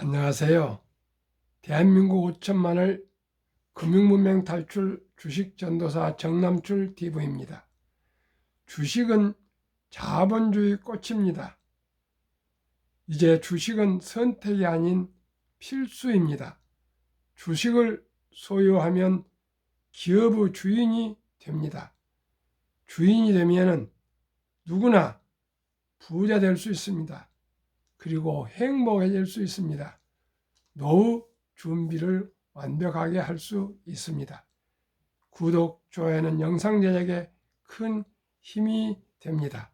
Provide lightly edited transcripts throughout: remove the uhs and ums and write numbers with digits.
안녕하세요. 대한민국 5천만을 금융문맹 탈출 주식전도사 정남출 TV입니다. 주식은 자본주의 꽃입니다. 이제 주식은 선택이 아닌 필수입니다. 주식을 소유하면 기업의 주인이 됩니다. 주인이 되면 누구나 부자 될 수 있습니다. 그리고 행복해질 수 있습니다. 노후 준비를 완벽하게 할 수 있습니다. 구독, 좋아요는 영상 제작에 큰 힘이 됩니다.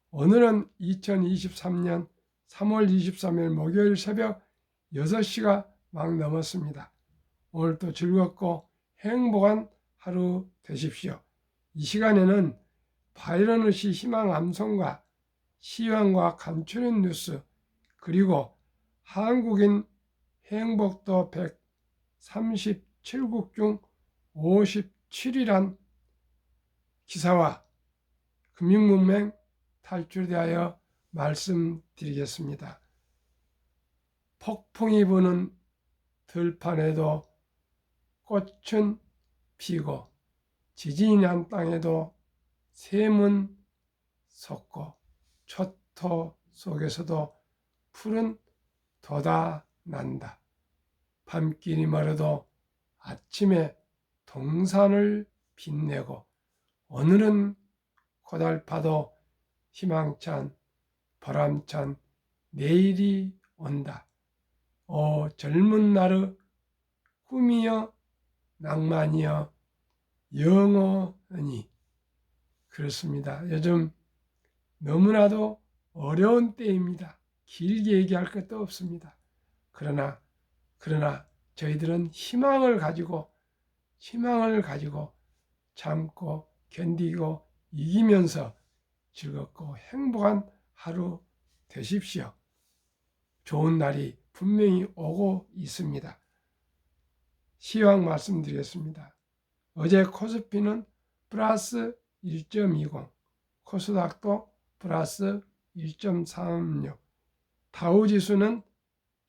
오늘은 2023년 3월 23일 목요일 새벽 6시가 막 넘었습니다. 오늘도 즐겁고 행복한 하루 되십시오. 이 시간에는 바이러느시 희망 암송과 시황과 감추는 뉴스, 그리고 한국인 행복도 137국 중 57위란 기사와 금융문맹 탈출에 대하여 말씀드리겠습니다. 폭풍이 부는 들판에도 꽃은 피고 지진이 난 땅에도 샘은 솟고 초토 속에서도 푸른 돋아난다. 밤길이 멀어도 아침에 동산을 빛내고 오늘은 고달파도 희망찬 보람찬 내일이 온다. 오 젊은 날의 꿈이여 낭만이여 영원히. 그렇습니다. 요즘 너무나도 어려운 때입니다. 길게 얘기할 것도 없습니다. 그러나 저희들은 희망을 가지고 참고 견디고 이기면서 즐겁고 행복한 하루 되십시오. 좋은 날이 분명히 오고 있습니다. 시황 말씀드리겠습니다. 어제 코스피는 플러스 1.20, 코스닥도 플러스 1.36, 다우지수는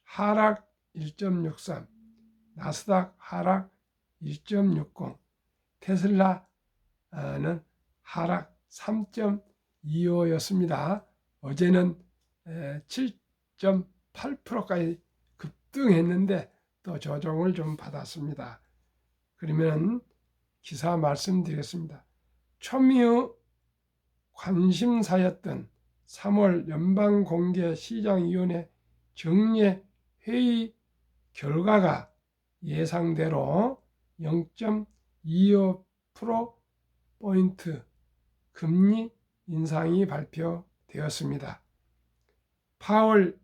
하락 1.63, 나스닥 하락 1.60, 테슬라는 하락 3.25였습니다. 어제는 7.8%까지 급등했는데 또 조정을 좀 받았습니다. 그러면 기사 말씀드리겠습니다. 초미의 관심사였던 3월 연방공개시장위원회 정례 회의 결과가 예상대로 0.25% 금리 인상이 발표되었습니다. 파월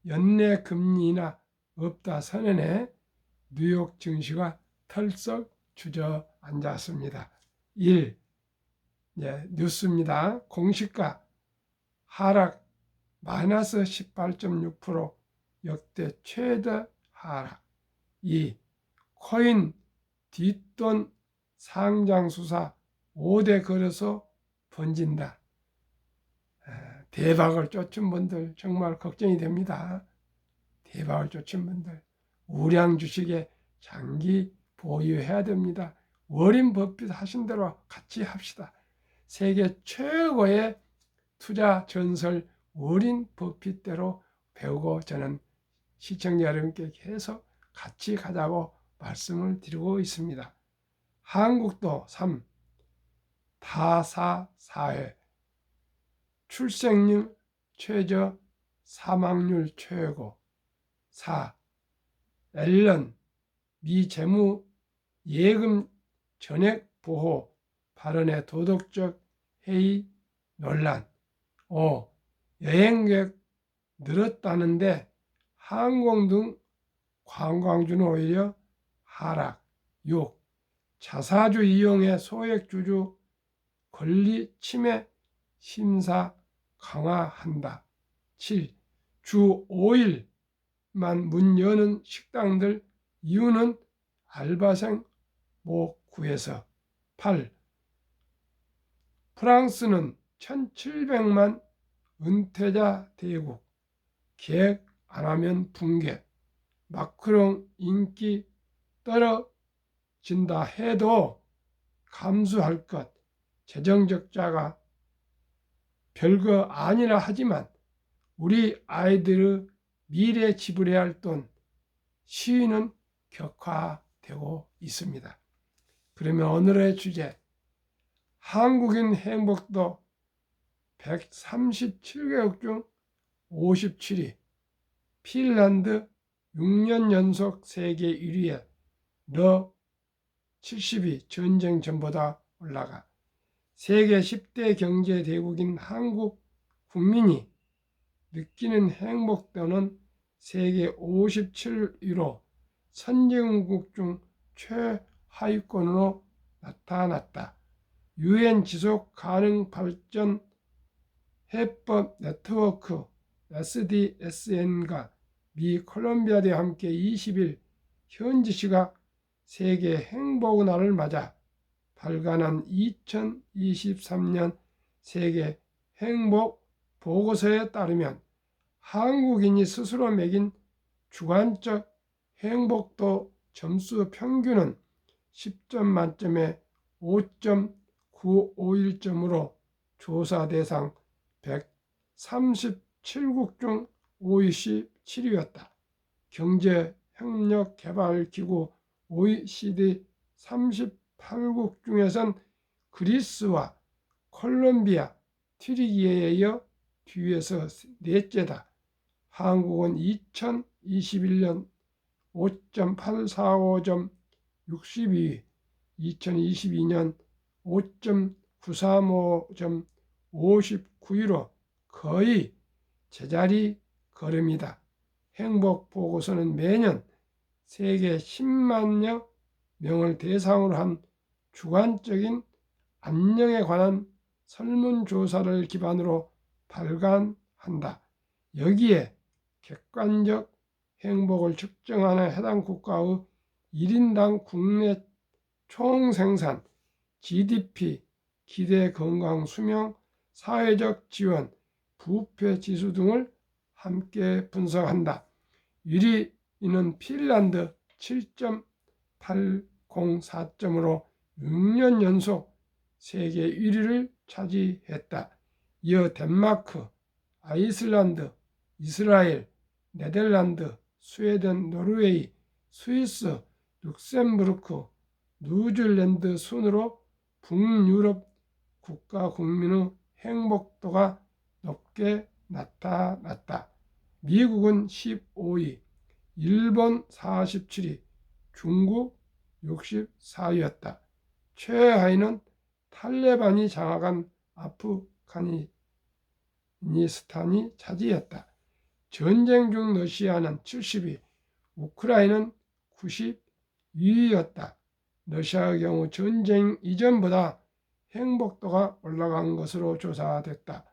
연내 금리 인하 없다 선언에 뉴욕 증시가 털썩 주저앉았습니다. 1. 뉴스입니다. 공시가 하락 마이너스 18.6%, 역대 최대 하락. 2. 코인 뒷돈 상장수사 5대 거래소 번진다. 대박을 쫓은 분들 정말 걱정이 됩니다. 대박을 쫓은 분들 우량 주식에 장기 보유해야 됩니다. 워렌 버핏 하신 대로 같이 합시다. 세계 최고의 투자 전설 워렌 버핏대로 배우고 저는 시청자 여러분께 계속 같이 가자고 말씀을 드리고 있습니다. 한국도 3. 다사사회 출생률 최저, 사망률 최고. 4. 앨런 미 재무 예금 전액 보호 발언의 도덕적 해이 논란. 5. 여행객 늘었다는데 항공 등 관광주는 오히려 하락. 6. 자사주 이용의 소액주주 권리 침해 심사 강화한다. 7. 주 5일만 문 여는 식당들 이유는 알바생 못 구해서. 8. 프랑스는 1700만 은퇴자 대국, 계획 안 하면 붕괴. 마크롱 인기 떨어진다 해도 감수할 것, 재정 적자가 별거 아니라 하지만 우리 아이들의 미래 지불해야 할 돈, 시위는 격화되고 있습니다. 그러면 오늘의 주제, 한국인 행복도 137개국 중 57위, 핀란드 6년 연속 세계 1위에 너 70위, 전쟁 전보다 올라가. 세계 10대 경제 대국인 한국 국민이 느끼는 행복도는 세계 57위로 선진국 중 최하위권으로 나타났다. 유엔 지속 가능 발전 해법 네트워크 SDSN과 미 콜롬비아대와 함께 20일 현지 시각 세계 행복 날을 맞아 발간한 2023년 세계 행복 보고서에 따르면 한국인이 스스로 매긴 주관적 행복도 점수 평균은 10점 만점에 5.951점으로 조사 대상 137국 중 57위였다. 경제협력개발기구 OECD 38국 중에선 그리스와 콜롬비아, 튀르키예에 이어 뒤에서 넷째다. 한국은 2021년 5.845점 62위, 2022년 5.935점 59위로 거의 제자리 걸음이다. 행복보고서는 매년 세계 10만여 명을 대상으로 한 주관적인 안녕에 관한 설문조사를 기반으로 발간한다. 여기에 객관적 행복을 측정하는 해당 국가의 1인당 국내 총생산, GDP, 기대 건강 수명, 사회적 지원, 부패 지수 등을 함께 분석한다. 1위는 핀란드 7.804점으로 6년 연속 세계 1위를 차지했다. 이어 덴마크, 아이슬란드, 이스라엘, 네덜란드, 스웨덴, 노르웨이, 스위스, 룩셈부르크, 뉴질랜드 순으로 북유럽 국가 국민의 행복도가 높게 나타났다. 미국은 15위, 일본 47위, 중국 64위였다. 최하위는 탈레반이 장악한 아프가니스탄이 차지했다. 전쟁 중 러시아는 70위, 우크라이나는 92위였다. 러시아의 경우 전쟁 이전보다 행복도가 올라간 것으로 조사됐다.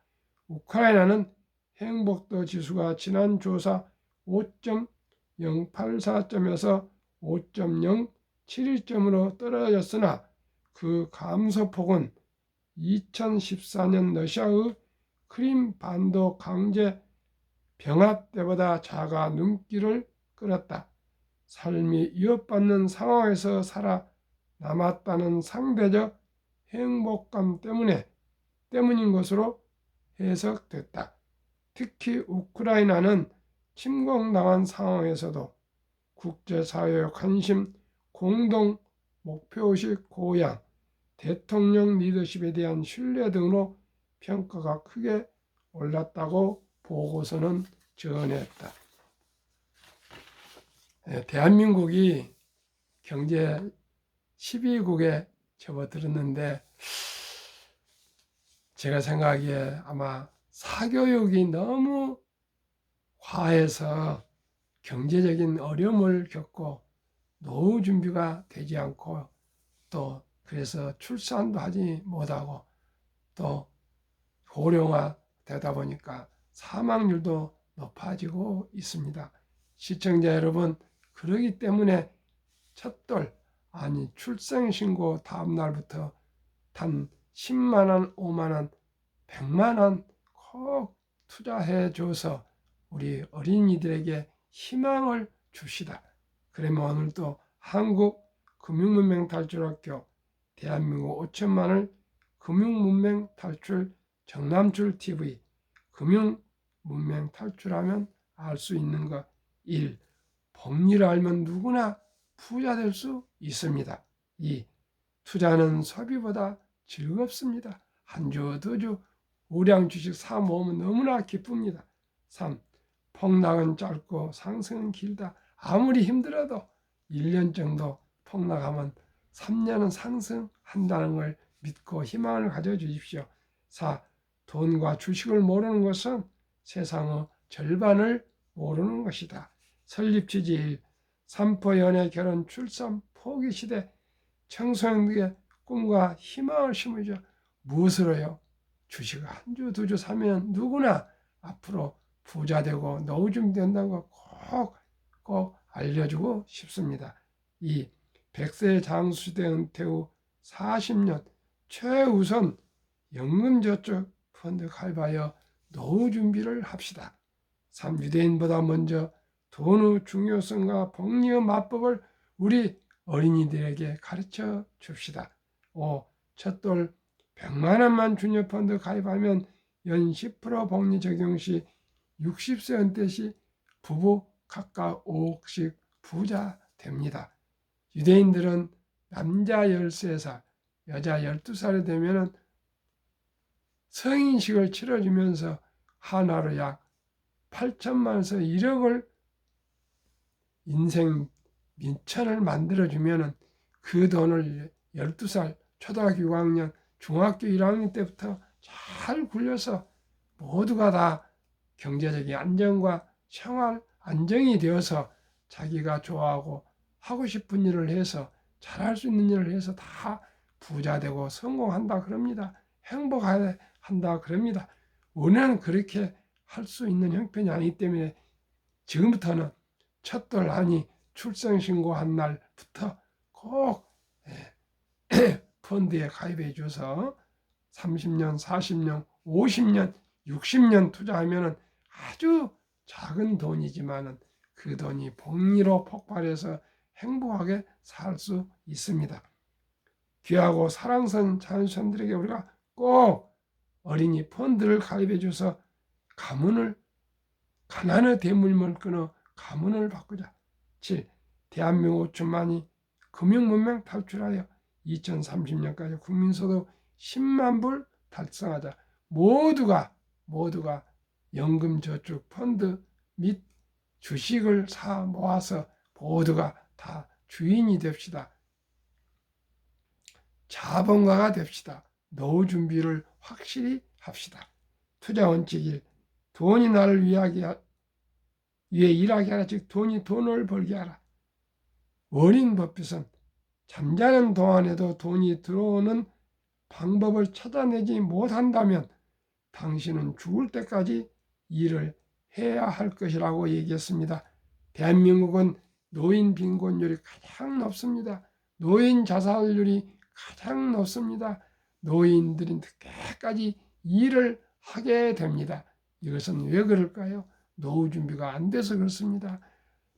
우크라이나는 행복도 지수가 지난 조사 5.084점에서 5.071점으로 떨어졌으나 그 감소폭은 2014년 러시아의 크림 반도 강제 병합 때보다 작아 눈길을 끌었다. 삶이 위협받는 상황에서 살아남았다는 상대적 행복감 때문인 것으로 해석됐다. 특히 우크라이나는 침공당한 상황에서도 국제사회의 관심, 공동 목표의식 고양, 대통령 리더십에 대한 신뢰 등으로 평가가 크게 올랐다고 보고서는 전했다. 대한민국이 경제 12국에 접어들었는데 제가 생각하기에 아마 사교육이 너무 과해서 경제적인 어려움을 겪고 노후 준비가 되지 않고 또 그래서 출산도 하지 못하고 또 고령화 되다 보니까 사망률도 높아지고 있습니다. 시청자 여러분, 그러기 때문에 첫돌 아니 출생신고 다음 날부터 단 10만원, 5만원, 100만원 꼭 투자해 줘서 우리 어린이들에게 희망을 줍시다. 그러면 오늘도 한국 금융문맹 탈출학교 대한민국 5천만을 금융문맹 탈출 정남출 TV 금융문맹 탈출하면 알 수 있는 것 1. 복리를 알면 누구나 부자 될 수 있습니다. 2. 투자는 소비보다 즐겁습니다. 한 주, 두 주 우량 주식 사 모으면 너무나 기쁩니다. 3. 폭락은 짧고 상승은 길다. 아무리 힘들어도 1년 정도 폭락하면 3년은 상승한다는 걸 믿고 희망을 가져주십시오. 4. 돈과 주식을 모르는 것은 세상의 절반을 모르는 것이다. 설립 취지 1. 삼포 연애 결혼 출산 포기 시대 청소년들에게 꿈과 희망을 심으죠. 무엇으로요? 주식을 한 주, 두 주 사면 누구나 앞으로 부자 되고 노후 준비된다는 거 꼭 알려주고 싶습니다. 2. 100세 장수시대 은퇴 후 40년 최우선 연금저축 펀드 가입하여 노후 준비를 합시다. 3. 유대인보다 먼저 돈의 중요성과 복리의 마법을 우리 어린이들에게 가르쳐 줍시다. 5. 첫돌 100만 원만 주녀 펀드 가입하면 연 10% 복리 적용 시 60세 은퇴 시 부부 각각 5억씩 부자 됩니다. 유대인들은 남자 13살, 여자 12살이 되면 성인식을 치러주면서 하나로 약 8천만에서 1억을 인생 민천을 만들어주면 그 돈을 12살, 초등학교 6학년, 중학교 1학년 때부터 잘 굴려서 모두가 다 경제적인 안정과 생활 안정이 되어서 자기가 좋아하고 하고 싶은 일을 해서 잘할 수 있는 일을 해서 다 부자 되고 성공한다 그럽니다. 행복한다 그럽니다. 원래는 그렇게 할 수 있는 형편이 아니기 때문에 지금부터는 첫돌 아니 출생신고한 날부터 꼭 펀드에 가입해 줘서 30년, 40년, 50년, 60년 투자하면 아주 작은 돈이지만 그 돈이 복리로 폭발해서 행복하게 살 수 있습니다. 귀하고 사랑스러운 자녀들에게 우리가 꼭 어린이 펀드를 가입해 줘서 가난의 대물림을 끊어 가문을 바꾸자. 7. 대한민국 5천만이 금융문맹 탈출하여 2030년까지 국민소득 10만 불 달성하자. 모두가 연금저축 펀드 및 주식을 사 모아서 모두가 다 주인이 됩시다. 자본가가 됩시다. 노후 준비를 확실히 합시다. 투자 원칙 1. 돈이 나를 위해 일하게 하라. 즉 돈이 돈을 벌게 하라. 워린 버핏은 잠자는 동안에도 돈이 들어오는 방법을 찾아내지 못한다면 당신은 죽을 때까지 일을 해야 할 것이라고 얘기했습니다. 대한민국은 노인 빈곤율이 가장 높습니다. 노인 자살률이 가장 높습니다. 노인들이 늦게까지 일을 하게 됩니다. 이것은 왜 그럴까요? 노후 준비가 안 돼서 그렇습니다.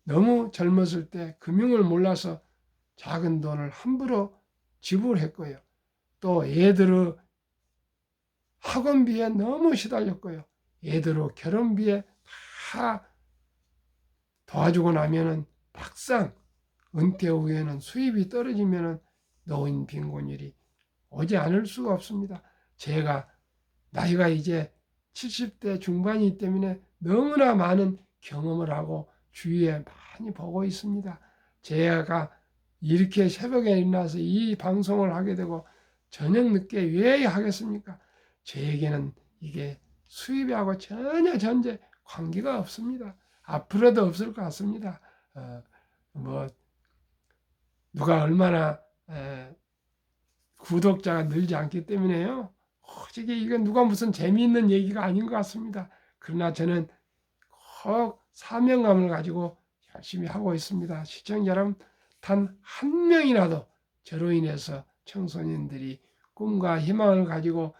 너무 젊었을 때 금융을 몰라서 작은 돈을 함부로 지불했고요. 또 애들의 학원비에 너무 시달렸고요. 애들의 결혼비에 다 도와주고 나면은 막상 은퇴 후에는 수입이 떨어지면은 노인 빈곤율이 오지 않을 수가 없습니다. 제가 나이가 이제 70대 중반이기 때문에 너무나 많은 경험을 하고 주위에 많이 보고 있습니다. 제가 이렇게 새벽에 일어나서 이 방송을 하게 되고 저녁 늦게 왜 하겠습니까? 저에게는 이게 수입하고 전혀 관계가 없습니다. 앞으로도 없을 것 같습니다. 누가 얼마나 구독자가 늘지 않기 때문에요. 솔직히 이건 누가 무슨 재미있는 얘기가 아닌 것 같습니다. 그러나 저는 꼭 사명감을 가지고 열심히 하고 있습니다. 시청자 여러분, 단 한 명이라도 저로 인해서 청소년들이 꿈과 희망을 가지고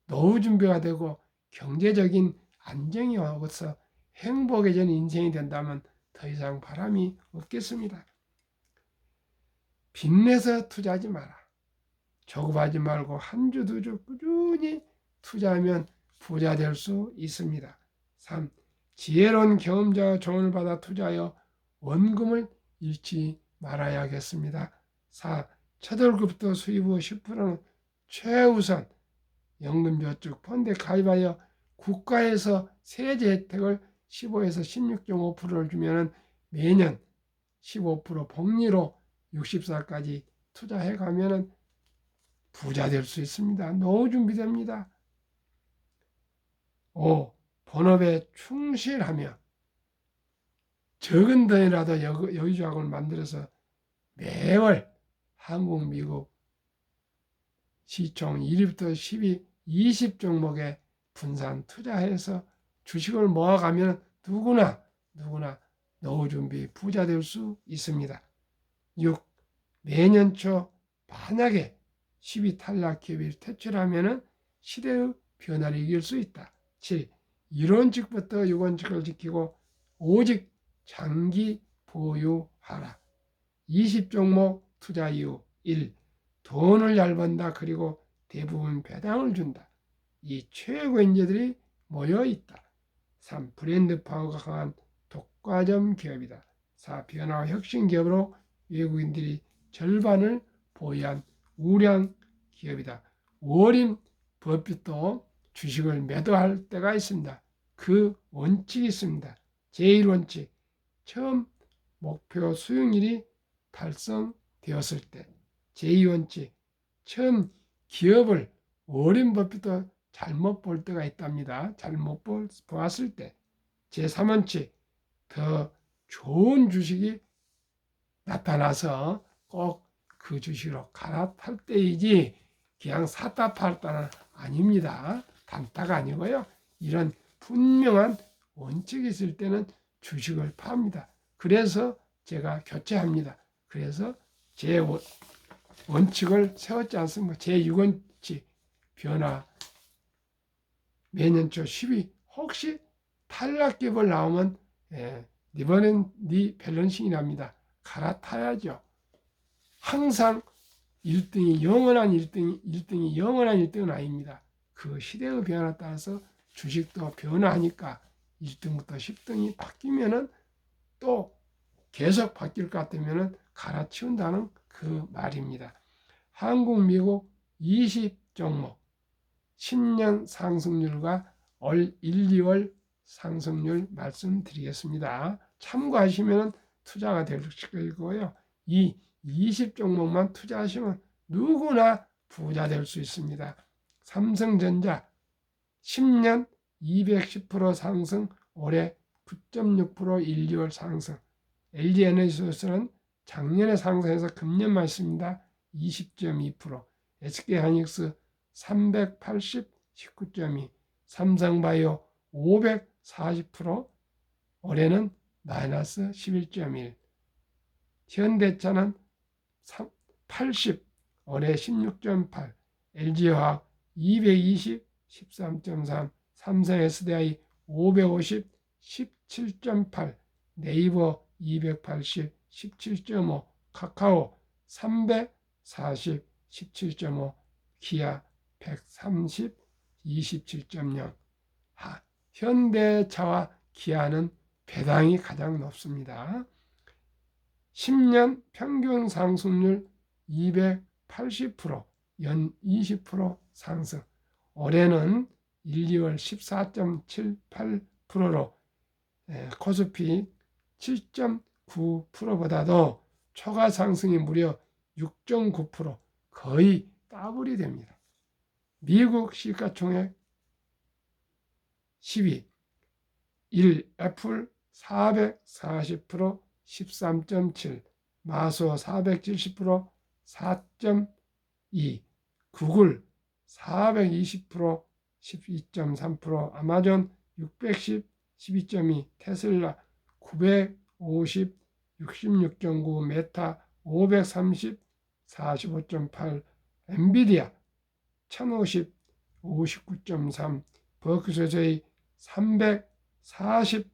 노후 준비가 되고 경제적인 안정이 와서 행복해지는 인생이 된다면 더 이상 바람이 없겠습니다. 빚내서 투자하지 마라. 조급하지 말고 한 주, 두 주 꾸준히 투자하면 부자 될 수 있습니다. 3. 지혜로운 경험자와 조언을 받아 투자하여 원금을 잃지 말아야겠습니다. 4. 첫 월급부터 수입 후 10%는 최우선 연금저축 펀드에 가입하여 국가에서 세제 혜택을 15에서 16.5%를 주면 매년 15% 복리로 60살까지 투자해 가면 부자 될 수 있습니다. 노후 준비됩니다. 5. 본업에 충실하며 적은 돈이라도 여유자금을 만들어서 매월 한국, 미국 시총 1위부터 10위 20 종목에 분산 투자해서 주식을 모아가면 누구나 노후 준비 부자 될 수 있습니다. 6. 매년 초 만약에 10위 탈락 기업이 퇴출하면 시대의 변화를 이길 수 있다. 7. 1원칙부터 6원칙을 지키고 오직 장기 보유하라. 20종목 투자 이후 1. 돈을 잘 번다. 그리고 대부분 배당을 준다. 이 최고 인재들이 모여 있다. 3. 브랜드 파워가 강한 독과점 기업이다. 4. 변화와 혁신 기업으로 외국인들이 절반을 보유한 우량 기업이다. 워렌 버핏도 주식을 매도할 때가 있습니다. 그 원칙이 있습니다. 제1원칙, 처음 목표 수익률이 달성되었을 때. 제2원칙, 처음 기업을 워렌 버핏도 잘못 볼 때가 있답니다. 잘못 보았을 때. 제3원칙, 더 좋은 주식이 나타나서 꼭 그 주식으로 갈아탈 때이지 그냥 샀다 팔다는 아닙니다. 단타가 아니고요. 이런 분명한 원칙이 있을 때는 주식을 팝니다. 그래서 제가 교체합니다. 그래서 제 원칙을 세웠지 않습니까? 제 6원칙 변화 매년 초 10위 혹시 탈락기업을 나오면 이번엔 네 밸런싱이랍니다. 갈아타야죠. 항상 1등이 영원한 1등이 영원한 1등은 아닙니다. 그 시대의 변화에 따라서 주식도 변화하니까 1등부터 10등이 바뀌면은 또 계속 바뀔 것 같으면은 갈아치운다는 그 말입니다. 한국, 미국 20종목 10년 상승률과 올 1, 2월 상승률 말씀드리겠습니다. 참고하시면 투자가 될 거고요. 이 20종목만 투자하시면 누구나 부자 될 수 있습니다. 삼성전자 10년 210% 상승, 올해 9.6% 1, 2월 상승. LG에너지소스는 작년에 상승해서 금년만 있습니다. 20.2%. SK하이닉스 380, 19.2. 삼성바이오 540%, 올해는 마이너스 11.1. 현대차는 80, 올해 16.8. LG화학 220, 13.3. 삼성 SDI 550, 17.8. 네이버 280, 17.5. 카카오 340, 17.5. 기아 130, 27.0. 현대차와 기아는 배당이 가장 높습니다. 10년 평균 상승률 280%, 연 20% 상승. 올해는 1, 2월 14.78%로 코스피 7.9%보다도 초과 상승이 무려 6.9%, 거의 더블이 됩니다. 미국 시가총액 10위 1. 애플 440%, 13.7. 마소 470%, 4.2. 구글 420%, 12.3%. 아마존 610, 12.2. 테슬라 950, 66.9. 메타 530, 45.8. 엔비디아 1050, 59.3. 버크셔의 340,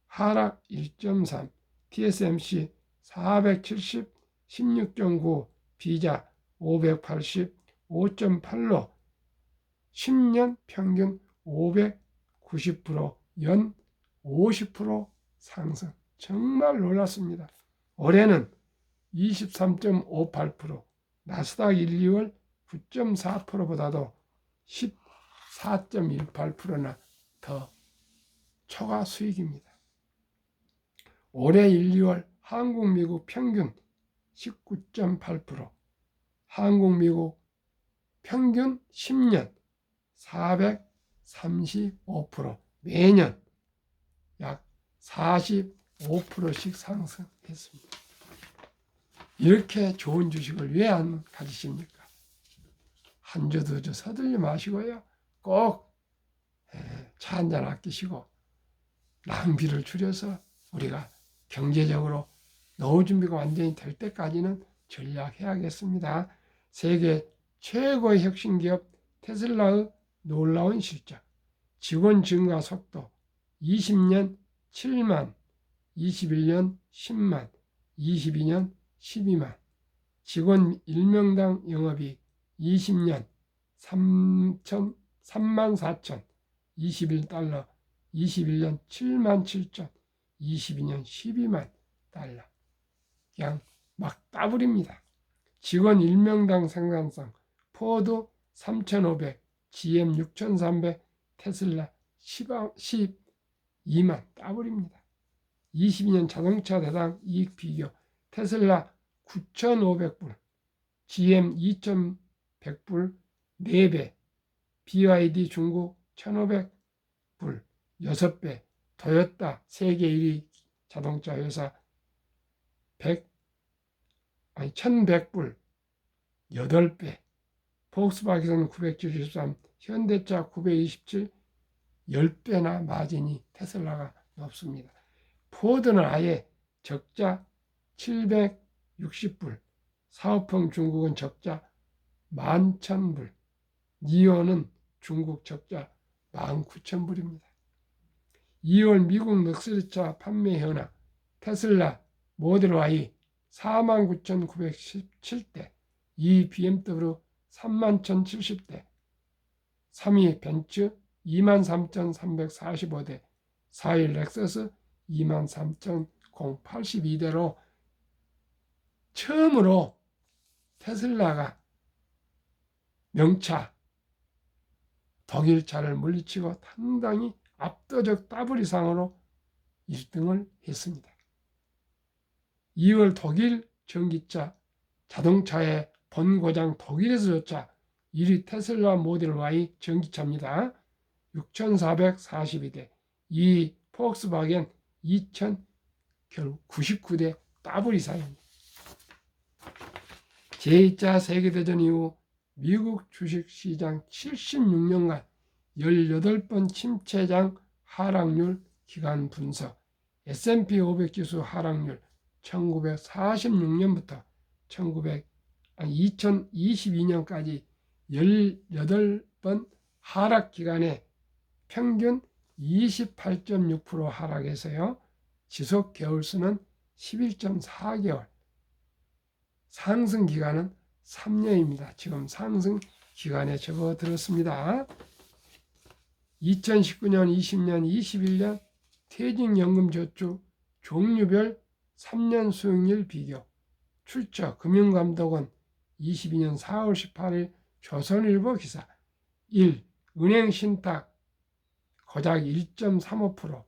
하락 1.3. TSMC 470 16.9, 비자 580 5.8로 10년 평균 590%, 연 50% 상승. 정말 놀랐습니다. 올해는 23.58%, 나스닥 1, 2월 9.4%보다도 14.18%나 더 초과 수익입니다. 올해 1, 2월 한국, 미국 평균 19.8%, 한국, 미국 평균 10년 435%, 매년 약 45%씩 상승했습니다. 이렇게 좋은 주식을 왜 안 가지십니까? 한 주, 두 주 서둘리 마시고요. 꼭 차 한잔 아끼시고 낭비를 줄여서 우리가 경제적으로 노후 준비가 완전히 될 때까지는 전략해야겠습니다. 세계 최고의 혁신기업 테슬라의 놀라운 실적, 직원 증가 속도 20년 7만, 21년 10만, 22년 12만, 직원 1명당 영업이익 20년 34,000, 21달러, 21년 7만 7천, 22년 12만 달러. 그냥 막 따블입니다. 직원 1명당 생산성, 포드 3,500, GM 6,300, 테슬라 12만 따블입니다. 22년 자동차 대당 이익 비교, 테슬라 9,500불, GM 2,100불 4배, BYD 중국 1,500불 6배, 토요타 세계 1위 자동차 회사 1,100불 8배, 폭스바겐 973, 현대차 927, 10배나 마진이 테슬라가 높습니다. 포드는 아예 적자 760불, 사업형 중국은 적자 11,000불, 니오는 중국 적자 19,000불입니다. 2월 미국 럭셔리차 판매 현황, 테슬라 모델 Y 49,917대, 2위 BMW 31,070대, 3위 벤츠 23,345대, 4위 렉서스 23,082대로 처음으로 테슬라가 명차 독일차를 물리치고 상당히 압도적 더블 이상으로 1등을 했습니다. 2월 독일 전기차 자동차의 본고장 독일에서조차 1위 테슬라 모델 Y 전기차입니다. 6,442대, 2위 폭스바겐 2,099대 더블 이상입니다. 제2차 세계대전 이후 미국 주식시장 76년간 18번 침체장 하락률 기간 분석, S&P 500 지수 하락률 1946년부터 2022년까지 18번 하락 기간에 평균 28.6% 하락해서요. 지속 개월수는 11.4개월, 상승 기간은 3년입니다. 지금 상승 기간에 접어들었습니다. 2019년, 20년, 21년 퇴직연금저축 종류별 3년 수익률 비교, 출처 금융감독원 22년 4월 18일 조선일보 기사. 1. 은행 신탁 고작 1.35%,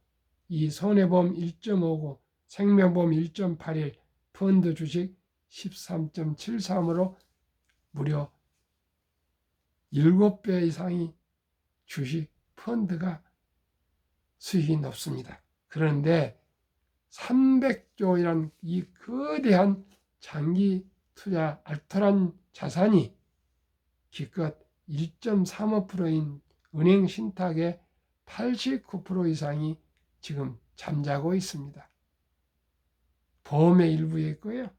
2. 손해보험 1.59, 생명보험 1.81, 펀드 주식 13.73으로 무려 7배 이상이 주식 펀드가 수익이 높습니다. 그런데 300조이란 이 거대한 장기 투자 알토란 자산이 기껏 1.35%인 은행 신탁의 89% 이상이 지금 잠자고 있습니다. 보험의 일부에 있고요.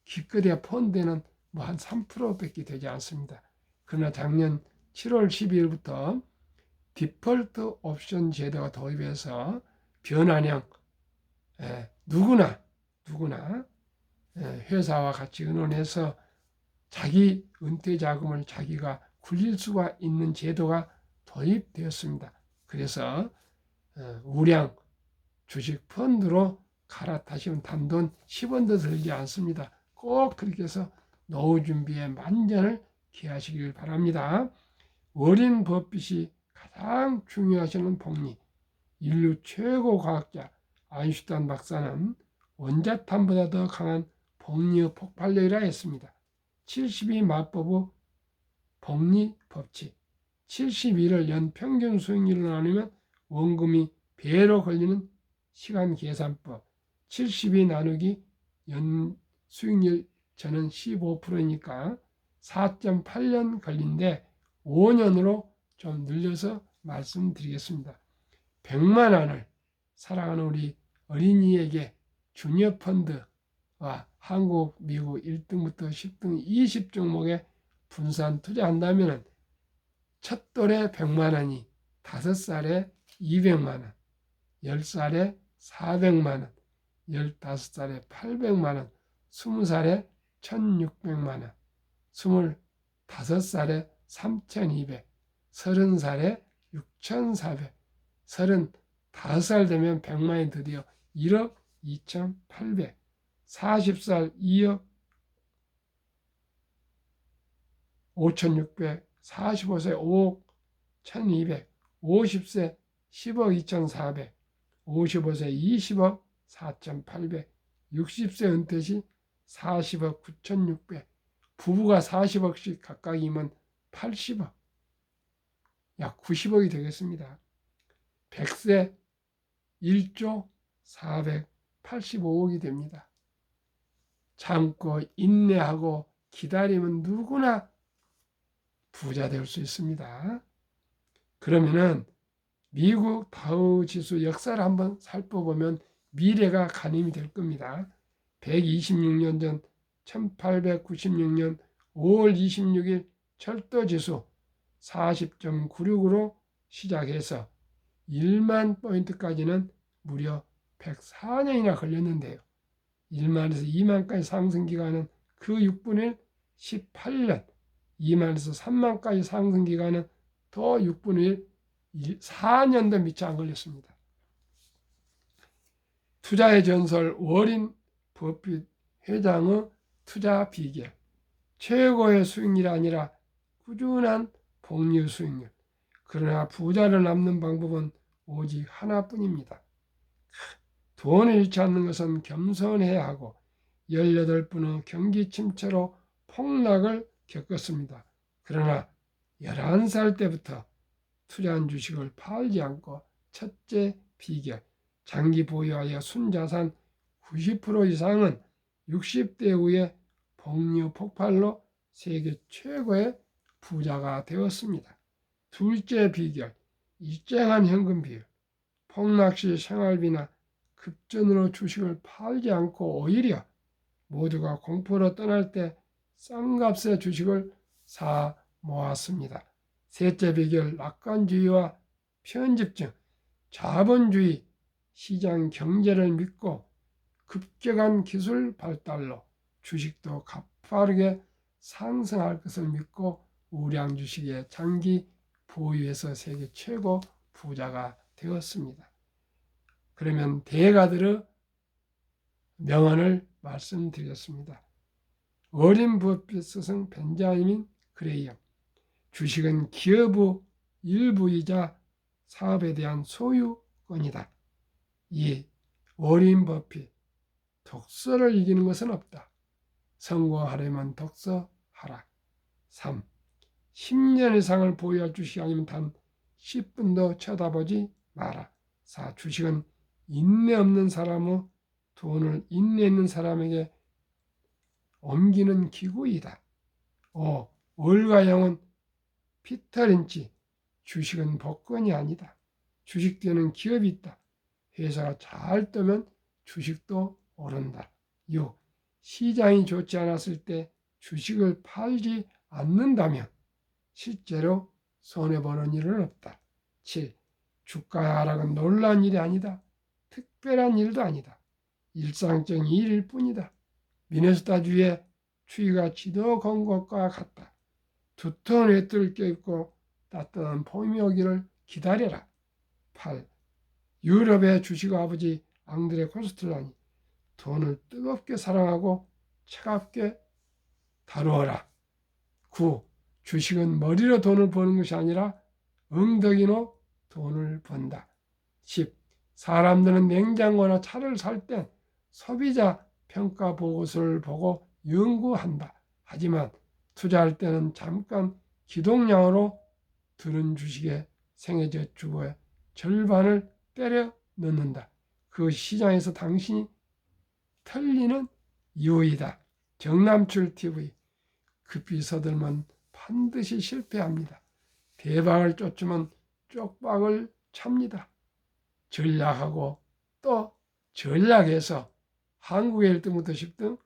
기껏해야 펀드는 뭐 한 3%밖에 되지 않습니다. 그러나 작년 7월 12일부터 디폴트 옵션 제도가 도입해서 변환형 누구나 누구나 회사와 같이 의논해서 자기 은퇴 자금을 자기가 굴릴 수가 있는 제도가 도입되었습니다. 그래서 우량 주식 펀드로 갈아타시면 단돈 10원도 들지 않습니다. 꼭 그렇게 해서 노후 준비에 만전을 기하시길 바랍니다. 워렌 버핏이 가장 중요하시는 복리, 인류 최고 과학자 아인슈타인 박사는 원자탄보다 더 강한 복리의 폭발력이라 했습니다. 72 마법의 복리 법칙, 71을 연 평균 수익률로 나누면 원금이 배로 걸리는 시간 계산법, 72 나누기 연 수익률 저는 15%니까 4.8년 걸린데 5년으로 좀 늘려서 말씀드리겠습니다. 100만 원을 사랑하는 우리 어린이에게 주니어 펀드와 한국, 미국 1등부터 10등 20종목에 분산 투자한다면 첫 돌에 100만 원이 5살에 200만 원, 10살에 400만 원, 15살에 800만 원, 20살에 1600만 원, 25살에 3200, 30살에 6400, 35살 되면 100만이 드디어 1억 2800, 40살 2억 5600, 45세 5억 1200, 50세 10억 2400, 55세 20억 4800, 60세 은퇴 시 40억 9600, 부부가 40억씩 각각이면 80억, 약 90억이 되겠습니다. 100세 1조 485억이 됩니다. 참고 인내하고 기다리면 누구나 부자 될 수 있습니다. 그러면은 미국 다우 지수 역사를 한번 살펴보면 미래가 가늠이 될 겁니다. 126년 전 1896년 5월 26일 철도 지수 40.96으로 시작해서 1만 포인트까지는 무려 104년이나 걸렸는데요. 1만에서 2만까지 상승 기간은 그 6분의 18년, 2만에서 3만까지 상승 기간은 더 6분의 1, 4년도 미처 안 걸렸습니다. 투자의 전설 워렌 버핏 회장의 투자 비결, 최고의 수익률이 아니라 꾸준한 복리 수익률. 그러나 부자를 남는 방법은 오직 하나뿐입니다. 돈을 잃지 않는 것은 겸손해야 하고 18분의 경기 침체로 폭락을 겪었습니다. 그러나 11살 때부터 투자한 주식을 팔지 않고 첫째 비결, 장기 보유하여 순자산 90% 이상은 60대 후에 복리 폭발로 세계 최고의 부자가 되었습니다. 둘째 비결, 일정한 현금 비율. 폭락시 생활비나 급전으로 주식을 팔지 않고 오히려 모두가 공포로 떠날 때 싼 값의 주식을 사 모았습니다. 셋째 비결, 낙관주의와 편집증, 자본주의 시장 경제를 믿고 급격한 기술 발달로 주식도 가파르게 상승할 것을 믿고 우량 주식에 장기 보유해서 세계 최고 부자가 되었습니다. 그러면 대가들의 명언을 말씀드렸습니다. 워렌 버핏 스승 벤자민 그레이엄, 주식은 기업의 일부이자 사업에 대한 소유권이다. 2. 워렌 버핏, 독서를 이기는 것은 없다. 성공하려면 독서하라. 3. 10년 이상을 보유할 주식이 아니면 단 10분도 쳐다보지 마라. 4. 주식은 인내 없는 사람의 돈을 인내 있는 사람에게 옮기는 기구이다. 5. 월가영은 피터 린치, 주식은 복권이 아니다. 주식되는 기업이 있다. 회사가 잘 뜨면 주식도 오른다. 6. 시장이 좋지 않았을 때 주식을 팔지 않는다면 실제로 손해보는 일은 없다. 7. 주가의 하락은 놀라운 일이 아니다. 특별한 일도 아니다. 일상적인 일일 뿐이다. 미네소타주의 추위가 지도 건 것과 같다. 두터운 외투를 껴입고 따뜻한 봄이 오기를 기다려라. 8. 유럽의 주식 아버지 앙드레 코스텔라니 돈을 뜨겁게 사랑하고 차갑게 다루어라. 9. 주식은 머리로 돈을 버는 것이 아니라 엉덩이로 돈을 번다. 10. 사람들은 냉장고나 차를 살 땐 소비자 평가 보고서를 보고 연구한다. 하지만 투자할 때는 잠깐 기동량으로 드는 주식의 생애저축의 절반을 때려 넣는다. 그 시장에서 당신이 털리는 이유이다. 정남출 TV. 급히 서들면 반드시 실패합니다. 대박을 쫓으면 쪽박을 찹니다. 전략하고 또 전략해서 한국의 1등부터 10등,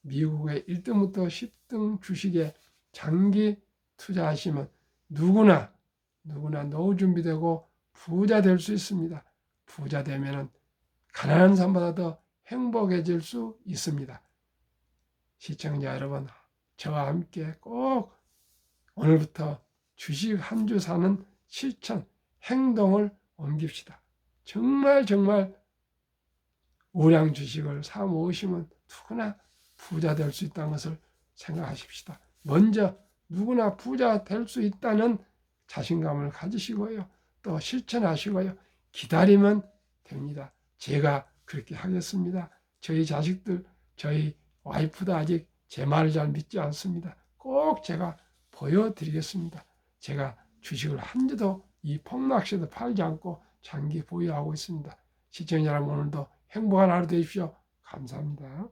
미국의 1등부터 10등 주식에 장기 투자하시면 누구나 노후 준비되고 부자 될 수 있습니다. 부자 되면은 가난한 사람보다 더 행복해질 수 있습니다. 시청자 여러분, 저와 함께 꼭 오늘부터 주식 한 주 사는 실천, 행동을 옮깁시다. 정말 우량 주식을 사 모으시면 누구나 부자 될 수 있다는 것을 생각하십시다. 먼저 누구나 부자 될 수 있다는 자신감을 가지시고요. 또 실천하시고요. 기다리면 됩니다. 제가 그렇게 하겠습니다. 저희 자식들, 저희 와이프도 아직 제 말을 잘 믿지 않습니다. 꼭 제가 보여드리겠습니다. 제가 주식을 한 주도 이 폭락시에도 팔지 않고 장기 보유하고 있습니다. 시청자 여러분, 오늘도 행복한 하루 되십시오. 감사합니다.